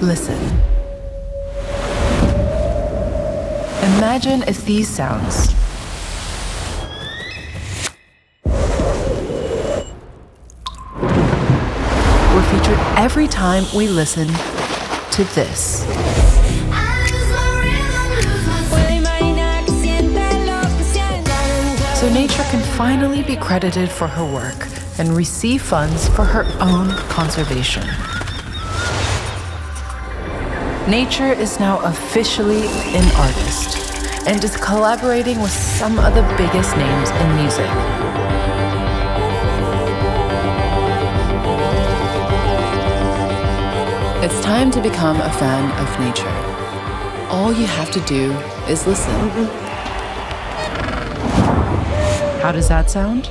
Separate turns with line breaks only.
Listen. Imagine if these sounds were featured every time we listen to this. So nature can finally be credited for her work and receive funds for her own conservation. Nature is now officially an artist and is collaborating with some of the biggest names in music. It's time to become a fan of nature. All you have to do is listen. How does that sound?